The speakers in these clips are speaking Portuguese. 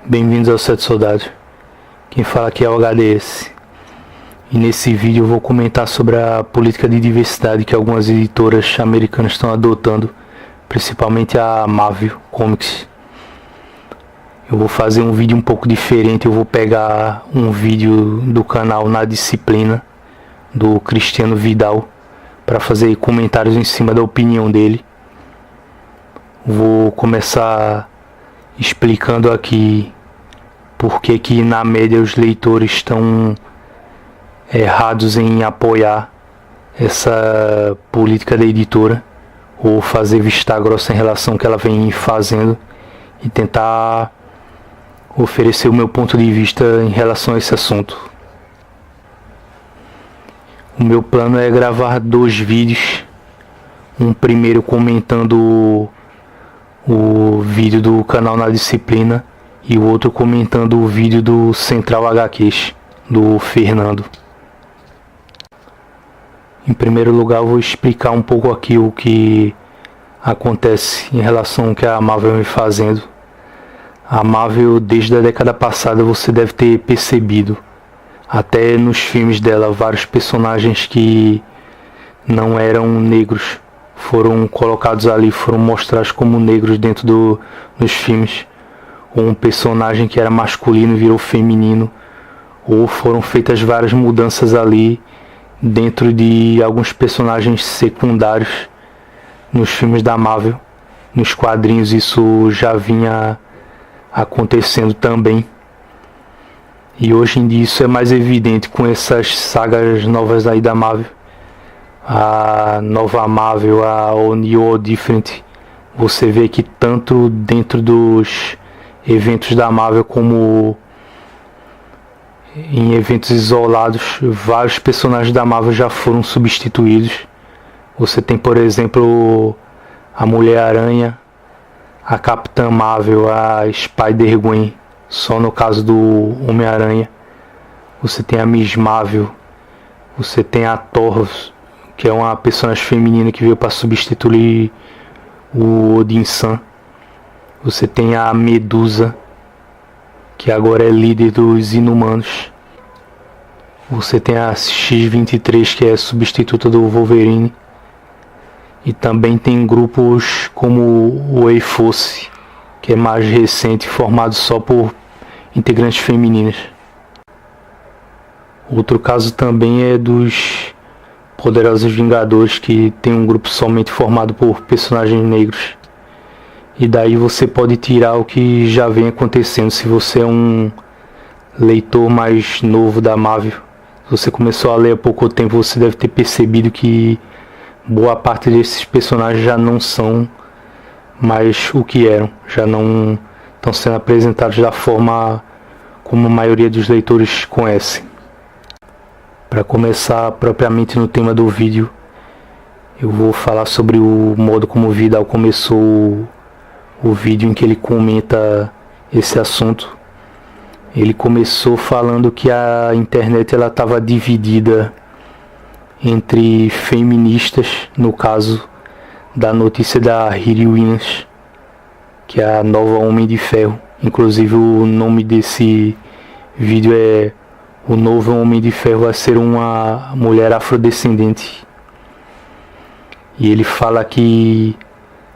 Bem-vindos ao Sete Soldados. Quem fala aqui é o HDS. E nesse vídeo eu vou comentar sobre a política de diversidade que algumas editoras americanas estão adotando, principalmente a Marvel Comics. Eu vou fazer um vídeo um pouco diferente. Eu vou pegar um vídeo do canal Na Disciplina, do Cristiano Vidal, para fazer comentários em cima da opinião dele. Vou começar explicando aqui por que na média os leitores estão errados em apoiar essa política da editora ou fazer vista grossa em relação ao que ela vem fazendo e tentar oferecer o meu ponto de vista em relação a esse assunto. O meu plano é gravar 2 vídeos, um primeiro comentando o vídeo do canal Na Disciplina e o outro comentando o vídeo do Central HQs, do Fernando. Em primeiro lugar, eu vou explicar um pouco aqui o que acontece em relação ao que a Marvel vem fazendo. A Marvel, desde a década passada, você deve ter percebido, até nos filmes dela, vários personagens que não eram negros foram colocados ali, foram mostrados como negros dentro dos filmes. Ou um personagem que era masculino virou feminino, ou foram feitas várias mudanças ali dentro de alguns personagens secundários nos filmes da Marvel. Nos quadrinhos isso já vinha acontecendo também, e hoje em dia isso é mais evidente com essas sagas novas aí da Marvel. A nova Marvel, a All New All Different, você vê que tanto dentro dos eventos da Marvel como em eventos isolados, vários personagens da Marvel já foram substituídos. Você tem, por exemplo, a Mulher-Aranha, a Capitã Marvel, a Spider-Gwen, só no caso do Homem-Aranha. Você tem a Miss Marvel, você tem a Thor, que é uma personagem feminina que veio para substituir o Odin-san. Você tem a Medusa, que agora é líder dos Inumanos. Você tem a X-23, que é substituta do Wolverine. E também tem grupos como o A-Force, que é mais recente, formado só por integrantes femininas. Outro caso também é dos Poderosos Vingadores, que tem um grupo somente formado por personagens negros. E daí você pode tirar o que já vem acontecendo. Se você é um leitor mais novo da Marvel, se você começou a ler há pouco tempo, você deve ter percebido que boa parte desses personagens já não são mais o que eram, já não estão sendo apresentados da forma como a maioria dos leitores conhece. Para começar propriamente no tema do vídeo, eu vou falar sobre o modo como o Vidal começou o vídeo em que ele comenta esse assunto. Ele começou falando que a internet ela estava dividida entre feministas, no caso da notícia da Riri Williams, que é a nova Homem de Ferro. Inclusive o nome desse vídeo é O Novo Homem de Ferro vai ser uma mulher afrodescendente. E ele fala que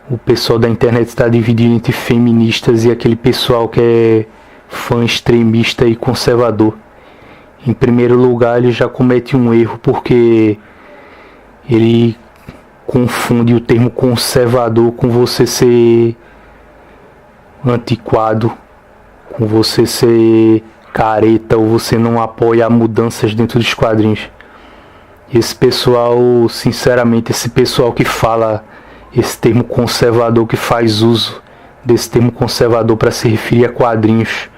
o pessoal da internet está dividido entre feministas e aquele pessoal que é fã extremista e conservador. Em primeiro lugar, ele já comete um erro, porque ele confunde o termo conservador com você ser antiquado, com você ser careta, ou você não apoia mudanças dentro dos quadrinhos. Esse pessoal, sinceramente, esse pessoal que fala esse termo conservador, que faz uso desse termo conservador para se referir a quadrinhos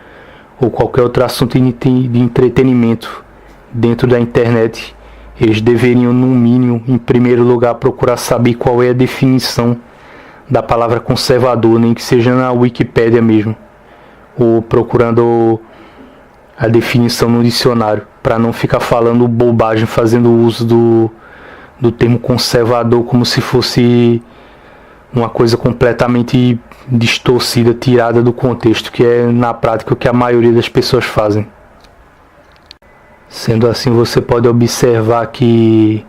ou qualquer outro assunto de entretenimento dentro da internet, eles deveriam, no mínimo, em primeiro lugar, procurar saber qual é a definição da palavra conservador, nem que seja na Wikipédia mesmo, ou procurando a definição no dicionário, para não ficar falando bobagem, fazendo uso do termo conservador como se fosse uma coisa completamente distorcida, tirada do contexto, que é na prática o que a maioria das pessoas fazem. Sendo assim, você pode observar que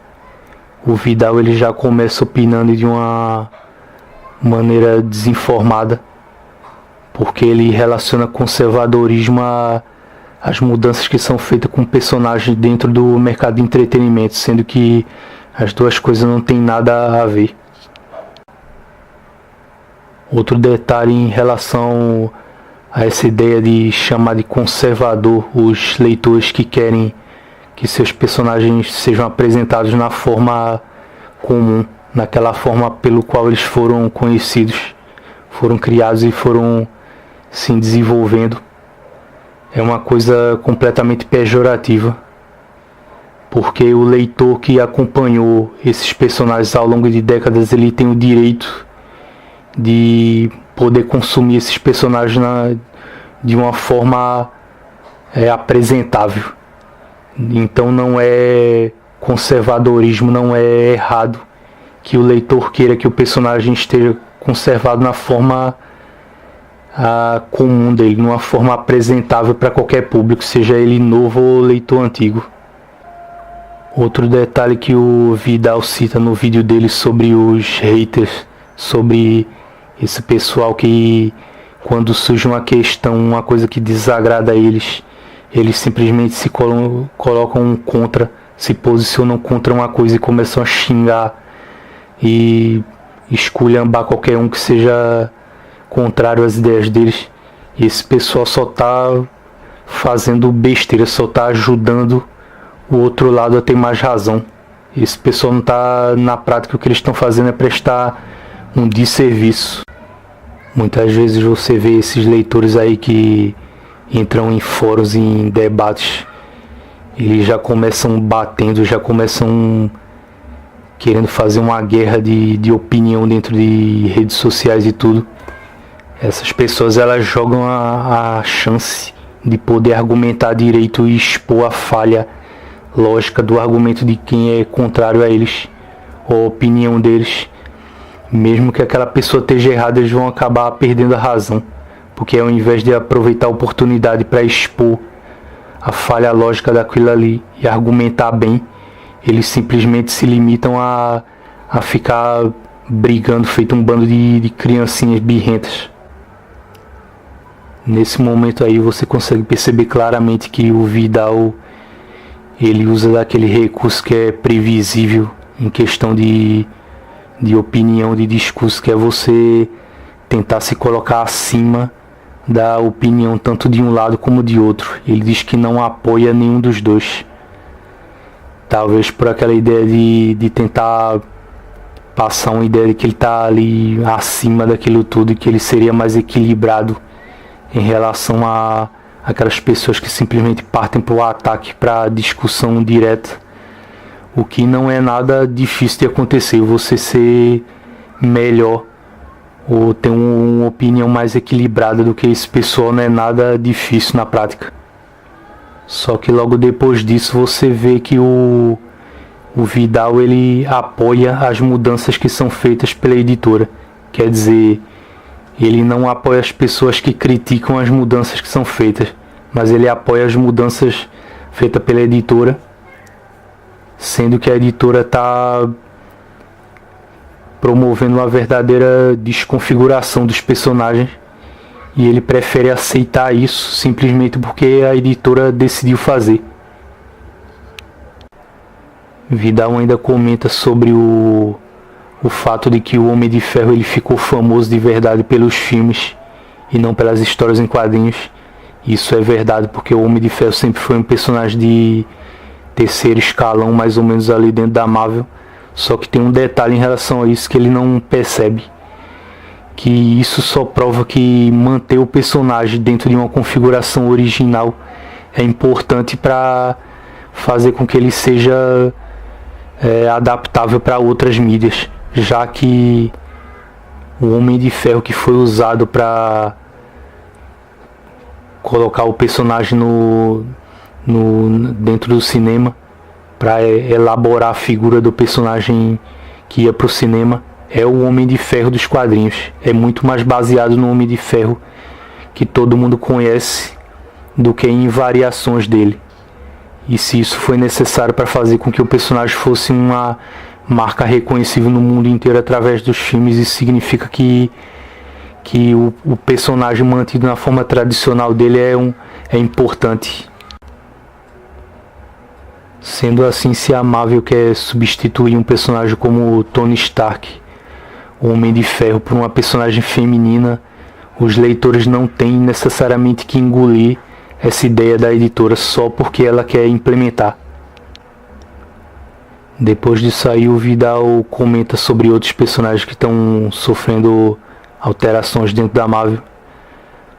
o Vidal ele já começa opinando de uma maneira desinformada, porque ele relaciona conservadorismo às mudanças que são feitas com personagens dentro do mercado de entretenimento, sendo que as duas coisas não têm nada a ver. Outro detalhe em relação a essa ideia de chamar de conservador os leitores que querem que seus personagens sejam apresentados na forma comum, naquela forma pelo qual eles foram conhecidos, foram criados e foram se desenvolvendo. É uma coisa completamente pejorativa, porque o leitor que acompanhou esses personagens ao longo de décadas, ele tem o direito de poder consumir esses personagens de uma forma apresentável. Então não é conservadorismo, não é errado que o leitor queira que o personagem esteja conservado na forma comum dele, numa forma apresentável para qualquer público, seja ele novo ou leitor antigo. Outro detalhe que o Vidal cita no vídeo dele sobre os haters, sobre esse pessoal que quando surge uma questão, uma coisa que desagrada a eles simplesmente se colocam contra, se posicionam contra uma coisa e começam a xingar e esculhambar qualquer um que seja contrário às ideias deles. E esse pessoal só está fazendo besteira, só está ajudando o outro lado a ter mais razão. Esse pessoal não está, na prática, o que eles estão fazendo é prestar um desserviço. Muitas vezes você vê esses leitores aí que entram em fóruns, em debates, eles já começam batendo, já começam querendo fazer uma guerra de opinião dentro de redes sociais e tudo. Essas pessoas, elas jogam a chance de poder argumentar direito e expor a falha lógica do argumento de quem é contrário a eles, ou a opinião deles. Mesmo que aquela pessoa esteja errada, eles vão acabar perdendo a razão, porque ao invés de aproveitar a oportunidade para expor a falha lógica daquilo ali e argumentar bem, eles simplesmente se limitam a ficar brigando, feito um bando de criancinhas birrentas. Nesse momento aí você consegue perceber claramente que o Vidal ele usa daquele recurso que é previsível em questão de opinião, de discurso, que é você tentar se colocar acima da opinião tanto de um lado como de outro. Ele diz que não apoia nenhum dos dois, talvez por aquela ideia de tentar passar uma ideia de que ele está ali acima daquilo tudo e que ele seria mais equilibrado em relação a aquelas pessoas que simplesmente partem para o ataque, para a discussão direta, o que não é nada difícil de acontecer. Você ser melhor ou ter uma opinião mais equilibrada do que esse pessoal não é nada difícil na prática. Só que logo depois disso você vê que o Vidal ele apoia as mudanças que são feitas pela editora. Quer dizer, ele não apoia as pessoas que criticam as mudanças que são feitas, mas ele apoia as mudanças feitas pela editora, sendo que a editora está promovendo uma verdadeira desconfiguração dos personagens, e ele prefere aceitar isso simplesmente porque a editora decidiu fazer. Vidal ainda comenta sobre o fato de que o Homem de Ferro ele ficou famoso de verdade pelos filmes e não pelas histórias em quadrinhos. Isso é verdade, porque o Homem de Ferro sempre foi um personagem de terceiro escalão, mais ou menos ali dentro da Marvel. Só que tem um detalhe em relação a isso que ele não percebe, que isso só prova que manter o personagem dentro de uma configuração original é importante para fazer com que ele seja adaptável para outras mídias, já que o Homem de Ferro que foi usado para colocar o personagem dentro do cinema, para elaborar a figura do personagem que ia para o cinema, é o Homem de Ferro dos quadrinhos. É muito mais baseado no Homem de Ferro que todo mundo conhece do que em variações dele. E se isso foi necessário para fazer com que o personagem fosse uma marca reconhecível no mundo inteiro através dos filmes, isso significa que o personagem mantido na forma tradicional dele é importante. Sendo assim, se a Marvel quer substituir um personagem como Tony Stark, o Homem de Ferro, por uma personagem feminina, os leitores não têm necessariamente que engolir essa ideia da editora só porque ela quer implementar. Depois disso aí, o Vidal comenta sobre outros personagens que estão sofrendo alterações dentro da Marvel.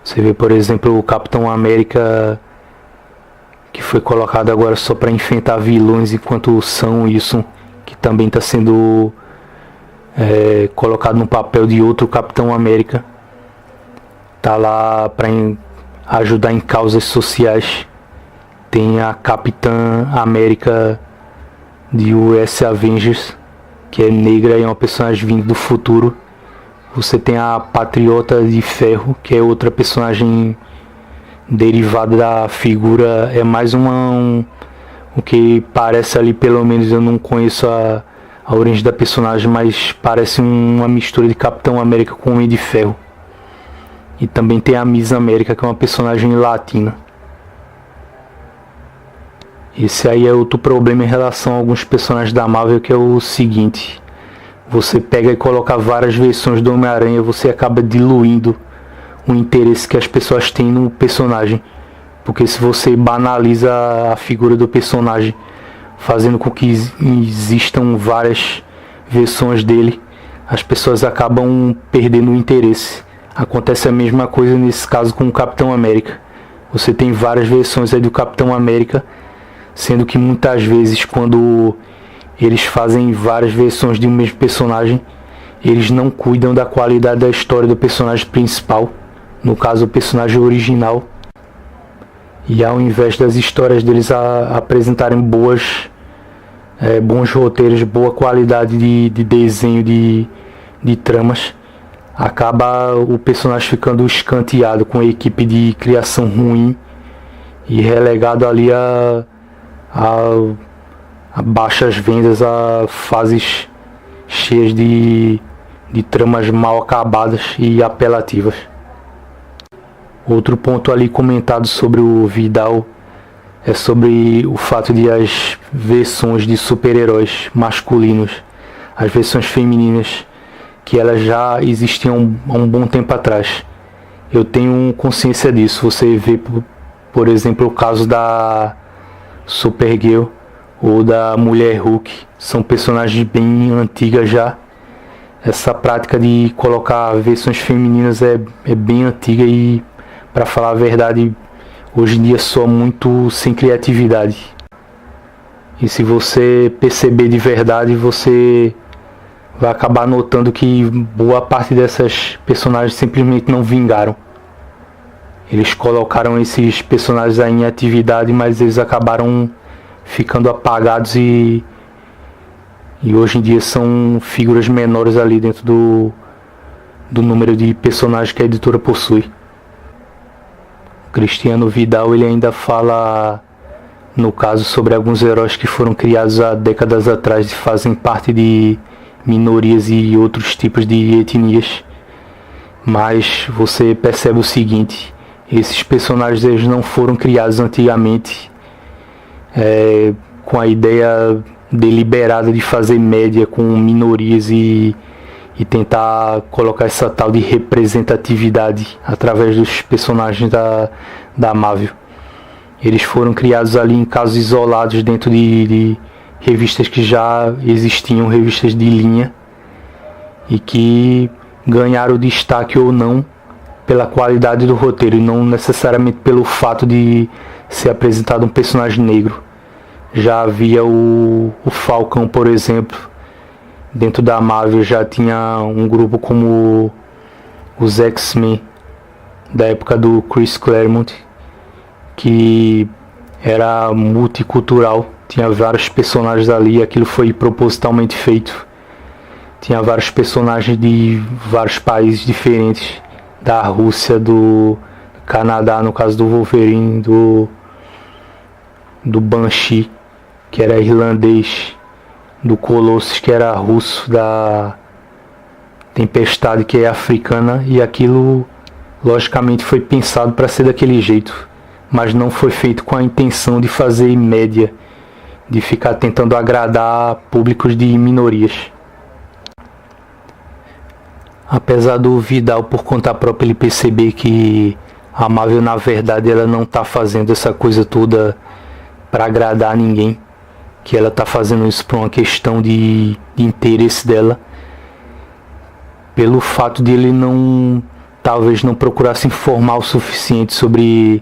Você vê, por exemplo, o Capitão América, que foi colocado agora só para enfrentar vilões, enquanto o Sam Wilson, que também está sendo colocado no papel de outro Capitão América, tá lá para ajudar em causas sociais. Tem a Capitã América de US Avengers, que é negra e é uma personagem vinda do futuro. Você tem a Patriota de Ferro, que é outra personagem derivada da figura, é mais o que parece ali, pelo menos eu não conheço a origem da personagem, mas parece uma mistura de Capitão América com Homem de Ferro. E também tem a Miss América, que é uma personagem latina. Esse aí é outro problema em relação a alguns personagens da Marvel, que é o seguinte: você pega e coloca várias versões do Homem-Aranha, você acaba diluindo o interesse que as pessoas têm no personagem. Porque se você banaliza a figura do personagem, fazendo com que existam várias versões dele, as pessoas acabam perdendo o interesse. Acontece a mesma coisa nesse caso com o Capitão América. Você tem várias versões aí do Capitão América, sendo que muitas vezes, quando eles fazem várias versões de um mesmo personagem, eles não cuidam da qualidade da história do personagem principal, no caso o personagem original. E ao invés das histórias deles apresentarem bons roteiros, boa qualidade de desenho, de tramas, acaba o personagem ficando escanteado, com a equipe de criação ruim e relegado ali a baixas vendas, a fases cheias de tramas mal acabadas e apelativas. Outro ponto ali comentado sobre o Vidal é sobre o fato de as versões de super-heróis masculinos, as versões femininas, que elas já existiam há um bom tempo atrás. Eu tenho consciência disso. Você vê, por exemplo, o caso da Supergirl ou da Mulher Hulk, são personagens bem antigas já. Essa prática de colocar versões femininas é bem antiga e, para falar a verdade, hoje em dia soa muito sem criatividade. E se você perceber de verdade, você vai acabar notando que boa parte dessas personagens simplesmente não vingaram. Eles colocaram esses personagens aí em atividade, mas eles acabaram ficando apagados e hoje em dia são figuras menores ali dentro do número de personagens que a editora possui. O Cristiano Vidal, ele ainda fala, no caso, sobre alguns heróis que foram criados há décadas atrás e fazem parte de minorias e outros tipos de etnias, mas você percebe o seguinte: esses personagens eles não foram criados antigamente com a ideia deliberada de fazer média com minorias e tentar colocar essa tal de representatividade através dos personagens da Marvel. Eles foram criados ali em casos isolados dentro de revistas que já existiam, revistas de linha, e que ganharam destaque ou não pela qualidade do roteiro, e não necessariamente pelo fato de ser apresentado um personagem negro. Já havia o Falcão, por exemplo, dentro da Marvel já tinha um grupo como os X-Men, da época do Chris Claremont, que era multicultural, tinha vários personagens ali, aquilo foi propositalmente feito. tinha vários personagens de vários países diferentes, da Rússia, do Canadá, no caso do Wolverine, do Banshee, que era irlandês, do Colossus, que era russo, da Tempestade, que é africana, e aquilo logicamente foi pensado para ser daquele jeito, mas não foi feito com a intenção de fazer média, de ficar tentando agradar públicos de minorias. Apesar do Vidal, por conta própria, ele perceber que a Marvel, na verdade, ela não está fazendo essa coisa toda para agradar ninguém, que ela está fazendo isso por uma questão de interesse dela, pelo fato de ele talvez não procurar se informar o suficiente sobre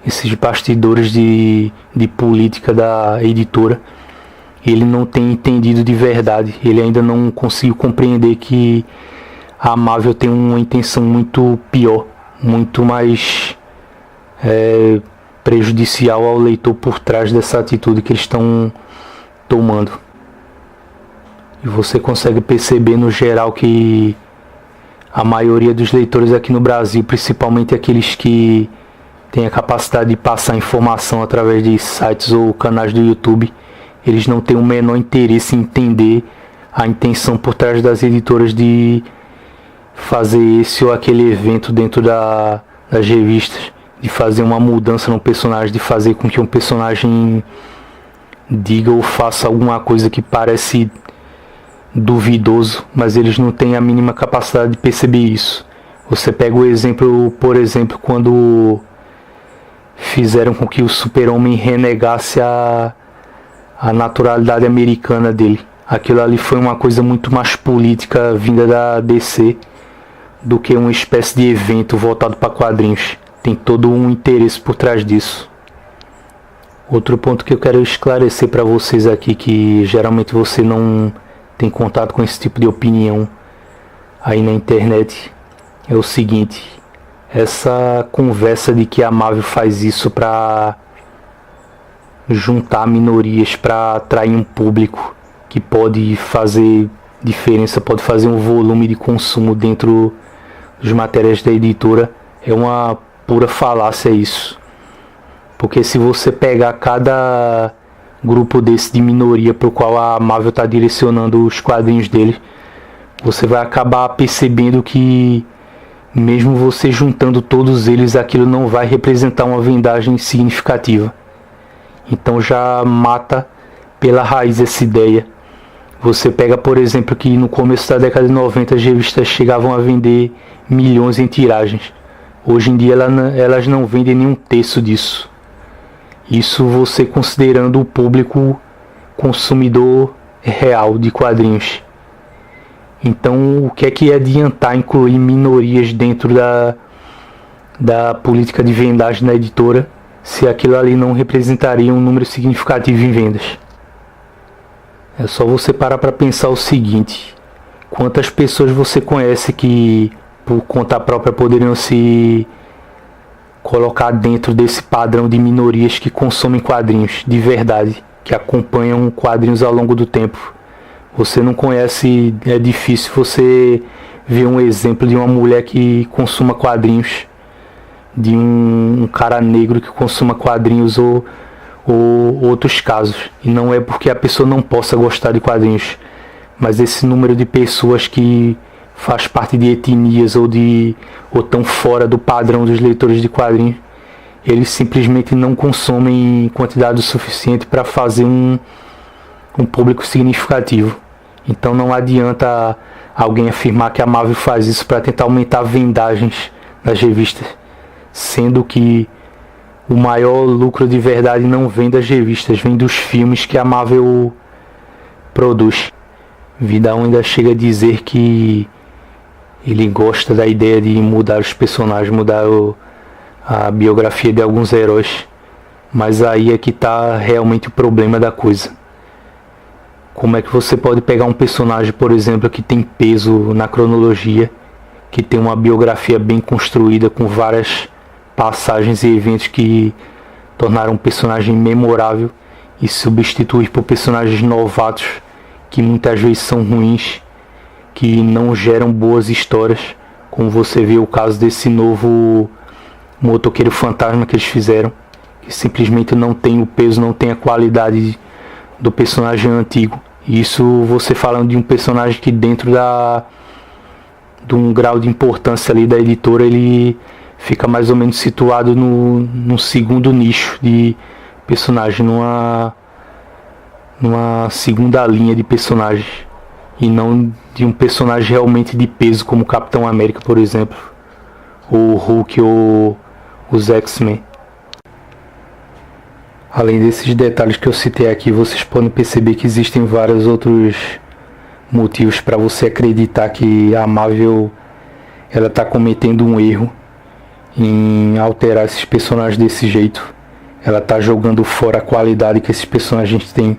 esses bastidores de política da editora. Ele não tem entendido de verdade, ele ainda não conseguiu compreender que a Marvel tem uma intenção muito pior, muito mais prejudicial ao leitor por trás dessa atitude que eles estão tomando. E você consegue perceber no geral que a maioria dos leitores aqui no Brasil, principalmente aqueles que têm a capacidade de passar informação através de sites ou canais do YouTube, eles não têm o menor interesse em entender a intenção por trás das editoras de fazer esse ou aquele evento dentro das revistas, de fazer uma mudança no personagem, de fazer com que um personagem diga ou faça alguma coisa que parece duvidoso, mas eles não têm a mínima capacidade de perceber isso. Você pega o exemplo, por exemplo, quando fizeram com que o Super-Homem renegasse a naturalidade americana dele. Aquilo ali foi uma coisa muito mais política vinda da DC do que uma espécie de evento voltado para quadrinhos. Tem todo um interesse por trás disso. Outro ponto que eu quero esclarecer para vocês aqui, que geralmente você não tem contato com esse tipo de opinião aí na internet, é o seguinte: essa conversa de que a Marvel faz isso para juntar minorias, para atrair um público que pode fazer diferença, pode fazer um volume de consumo dentro dos materiais da editora, é uma pura falácia isso. Porque se você pegar cada grupo desse de minoria para o qual a Marvel está direcionando os quadrinhos dele, você vai acabar percebendo que mesmo você juntando todos eles, aquilo não vai representar uma vendagem significativa. Então já mata pela raiz essa ideia. Você pega, por exemplo, que no começo da década de 90 as revistas chegavam a vender milhões em tiragens. Hoje em dia elas não vendem nem um terço disso. Isso você considerando o público consumidor real de quadrinhos. Então, o que adiantar incluir minorias dentro da política de vendagem da editora, se aquilo ali não representaria um número significativo em vendas? É só você parar para pensar o seguinte: quantas pessoas você conhece que por conta própria poderiam se colocar dentro desse padrão de minorias que consomem quadrinhos de verdade, que acompanham quadrinhos ao longo do tempo? Você não conhece, é difícil você ver um exemplo de uma mulher que consuma quadrinhos, de um cara negro que consuma quadrinhos ou outros casos. E não é porque a pessoa não possa gostar de quadrinhos, mas esse número de pessoas que faz parte de etnias ou tão fora do padrão dos leitores de quadrinhos, eles simplesmente não consomem em quantidade suficiente para fazer um público significativo. Então não adianta alguém afirmar que a Marvel faz isso para tentar aumentar vendagens das revistas, sendo que o maior lucro de verdade não vem das revistas, vem dos filmes que a Marvel produz. Vidal ainda chega a dizer que ele gosta da ideia de mudar os personagens, mudar a biografia de alguns heróis, mas aí é que está realmente o problema da coisa. Como é que você pode pegar um personagem, por exemplo, que tem peso na cronologia, que tem uma biografia bem construída, com várias passagens e eventos que tornaram um personagem memorável, e substituir por personagens novatos, que muitas vezes são ruins, que não geram boas histórias, como você vê o caso desse novo Motoqueiro Fantasma que eles fizeram, que simplesmente não tem o peso, não tem a qualidade do personagem antigo. Isso você falando de um personagem que dentro de um grau de importância ali da editora, ele fica mais ou menos situado no segundo nicho de personagem, numa segunda linha de personagens, e não de um personagem realmente de peso como o Capitão América, por exemplo, ou o Hulk ou os X-Men. Além desses detalhes que eu citei aqui, vocês podem perceber que existem vários outros motivos para você acreditar que a Marvel ela está cometendo um erro em alterar esses personagens desse jeito. Ela está jogando fora a qualidade que esses personagens têm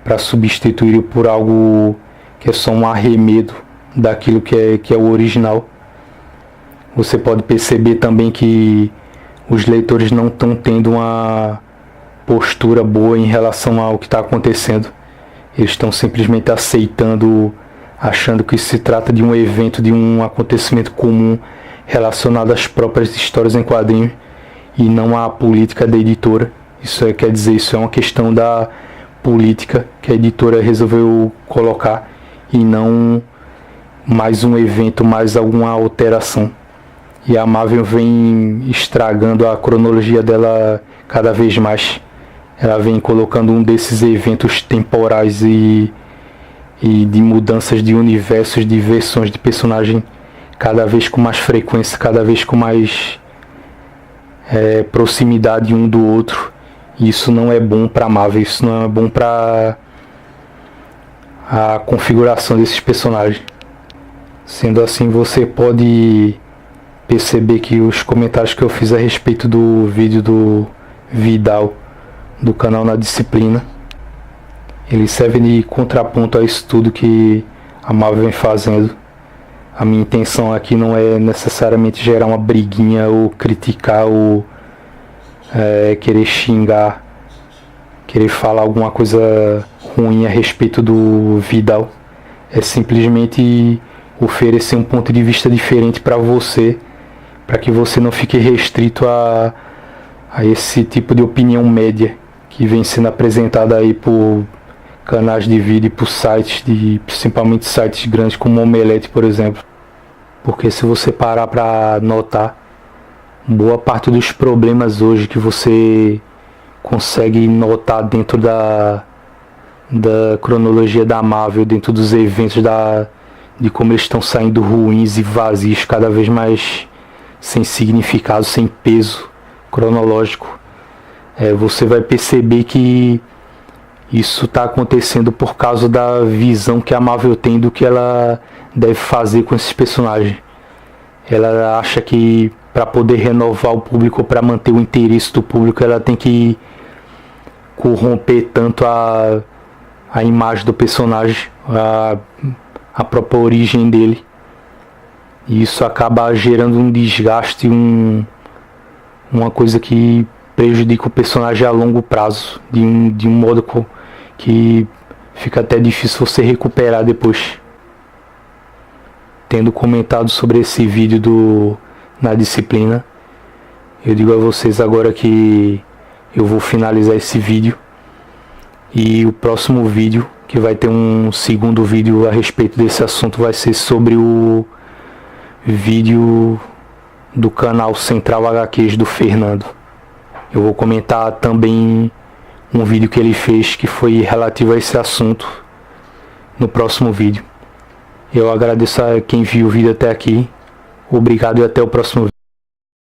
para substituir por algo que é só um arremedo daquilo que é o original. Você pode perceber também que os leitores não estão tendo uma postura boa em relação ao que está acontecendo. Eles estão simplesmente aceitando, achando que se trata de um evento, de um acontecimento comum relacionado às próprias histórias em quadrinhos e não à política da editora. Isso quer dizer, isso é uma questão da política que a editora resolveu colocar e não mais um evento, mais alguma alteração. E a Marvel vem estragando a cronologia dela cada vez mais. Ela vem colocando um desses eventos temporais e de mudanças de universos, de versões de personagem cada vez com mais frequência, cada vez com mais proximidade um do outro. E isso não é bom para a Marvel, isso não é bom para a configuração desses personagens. Sendo assim, você pode perceber que os comentários que eu fiz a respeito do vídeo do Vidal do canal Na Disciplina, eles servem de contraponto a isso tudo que a Marvel vem fazendo. A minha intenção aqui não é necessariamente gerar uma briguinha ou criticar ou querer xingar, querer falar alguma coisa ruim a respeito do Vidal. É simplesmente oferecer um ponto de vista diferente para você, para que você não fique restrito a esse tipo de opinião média que vem sendo apresentada aí por canais de vídeo e por sites, principalmente sites grandes como o Omelete, por exemplo. Porque se você parar para notar, boa parte dos problemas hoje que você consegue notar dentro da cronologia da Marvel, dentro dos eventos de como eles estão saindo ruins e vazios, cada vez mais sem significado, sem peso cronológico, você vai perceber que isso está acontecendo por causa da visão que a Marvel tem do que ela deve fazer com esses personagens. Ela acha que para poder renovar o público, para manter o interesse do público, ela tem que corromper tanto a imagem do personagem, a própria origem dele. E isso acaba gerando um desgaste, uma coisa que prejudica o personagem a longo prazo, de um modo que fica até difícil você recuperar depois. Tendo comentado sobre esse vídeo Na Disciplina, eu digo a vocês agora que eu vou finalizar esse vídeo, e o próximo vídeo, que vai ter um segundo vídeo a respeito desse assunto, vai ser sobre o vídeo do canal Central HQs do Fernando. Eu vou comentar também um vídeo que ele fez que foi relativo a esse assunto no próximo vídeo. Eu agradeço a quem viu o vídeo até aqui. Obrigado e até o próximo vídeo.